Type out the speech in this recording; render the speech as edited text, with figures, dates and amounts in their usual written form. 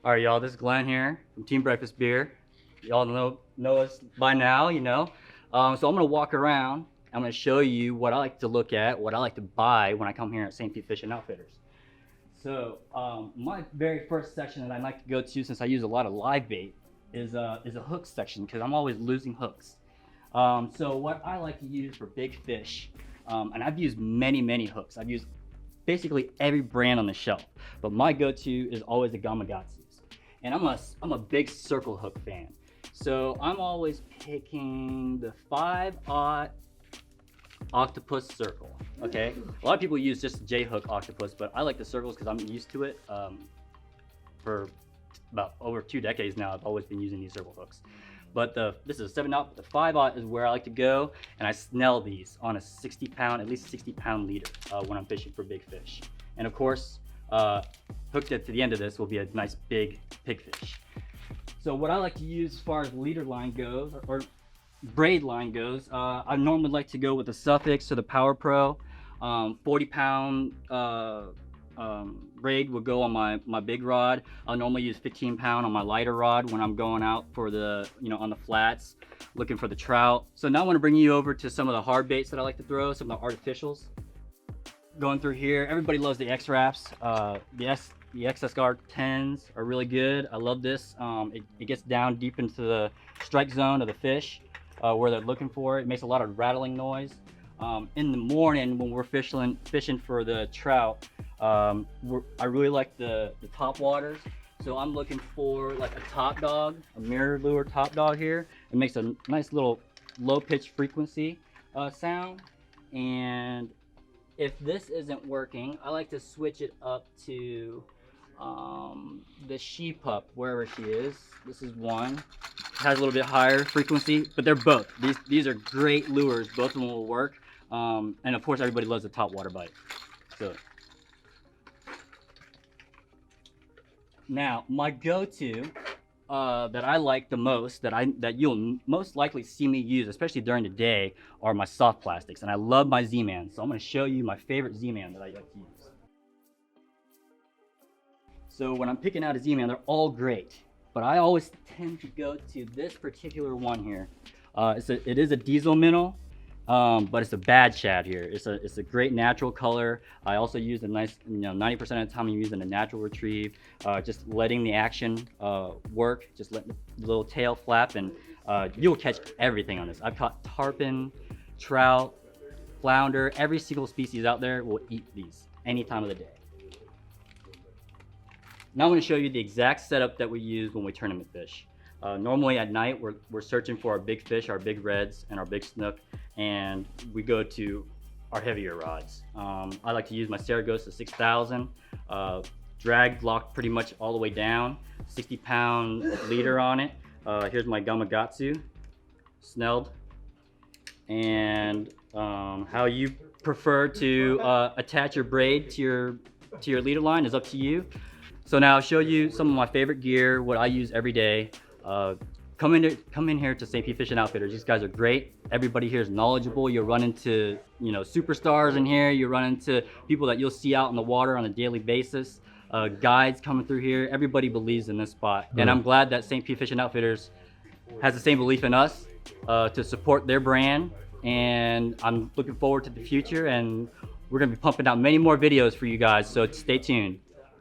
All right, y'all, this is Glenn here from Team Breakfast Beer. Y'all know us by now, you know. So I'm gonna walk around. I'm gonna show you what I like to look at, what I like to buy when I come here at St. Pete Fishing Outfitters. So my very first section that I like to go to, since I use a lot of live bait, is a hook section because I'm always losing hooks. So what I like to use for big fish, and I've used many hooks. I've used basically every brand on the shelf, but my go-to is always the Gamakatsus. And I'm a big circle hook fan. So I'm always picking the 5/0 octopus circle, okay? A lot of people use just J hook octopus, but I like the circles because I'm used to it. For about over 2 decades now, I've always been using these circle hooks. But this is a 7/0, but the 5/0 is where I like to go, and I snell these on a 60-pound, at least 60-pound leader when I'm fishing for big fish. And of course, hooked at to the end of this will be a nice big pigfish. So what I like to use as far as leader line goes, or braid line goes, I normally like to go with the Suffix or the Power Pro. 40-pound braid would go on my big rod. I'll normally use 15-pound on my lighter rod when I'm going out for the, on the flats, looking for the trout. So now I want to bring you over to some of the hard baits that I like to throw, some of the artificials. Going through here, everybody loves the X-Wraps. The XSR 10s are really good. I love this. It gets down deep into the strike zone of the fish where they're looking for it. It makes a lot of rattling noise. In the morning when we're fishing for the trout, I really like the Topwaters. So I'm looking for like a top dog, a mirror lure top dog here. It makes a nice little low pitch frequency sound. And if this isn't working, I like to switch it up to the she pup, wherever she is. This is one. It has a little bit higher frequency, but they're both. These are great lures. Both of them will work. And of course, everybody loves the top water bite. So now my go-to that I like the most, that you'll most likely see me use, especially during the day, are my soft plastics. And I love my Z-Man. So I'm going to show you my favorite Z-Man that I like to use. So when I'm picking out a Z-Man, they're all great, but I always tend to go to this particular one here. It is a diesel minnow, but it's a bad shad here. It's a great natural color. I also use a nice, 90% of the time I'm using a natural retrieve, just letting the action work, just letting the little tail flap, and you'll catch everything on this. I've caught tarpon, trout, flounder, every single species out there will eat these any time of the day. Now I'm going to show you the exact setup that we use when we tournament fish. Normally at night, we're searching for our big fish, our big reds, and our big snook, and we go to our heavier rods. I like to use my Saragossa 6000, drag locked pretty much all the way down, 60-pound leader on it. Here's my Gamakatsu, snelled, and how you prefer to attach your braid to your leader line is up to you. So now I'll show you some of my favorite gear, what I use every day. Come in here to St. Pete Fishing Outfitters. These guys are great. Everybody here is knowledgeable. You'll run into superstars in here. You run into people that you'll see out in the water on a daily basis. Guides coming through here. Everybody believes in this spot, and I'm glad that St. Pete Fishing Outfitters has the same belief in us to support their brand. And I'm looking forward to the future, and we're gonna be pumping out many more videos for you guys. So stay tuned.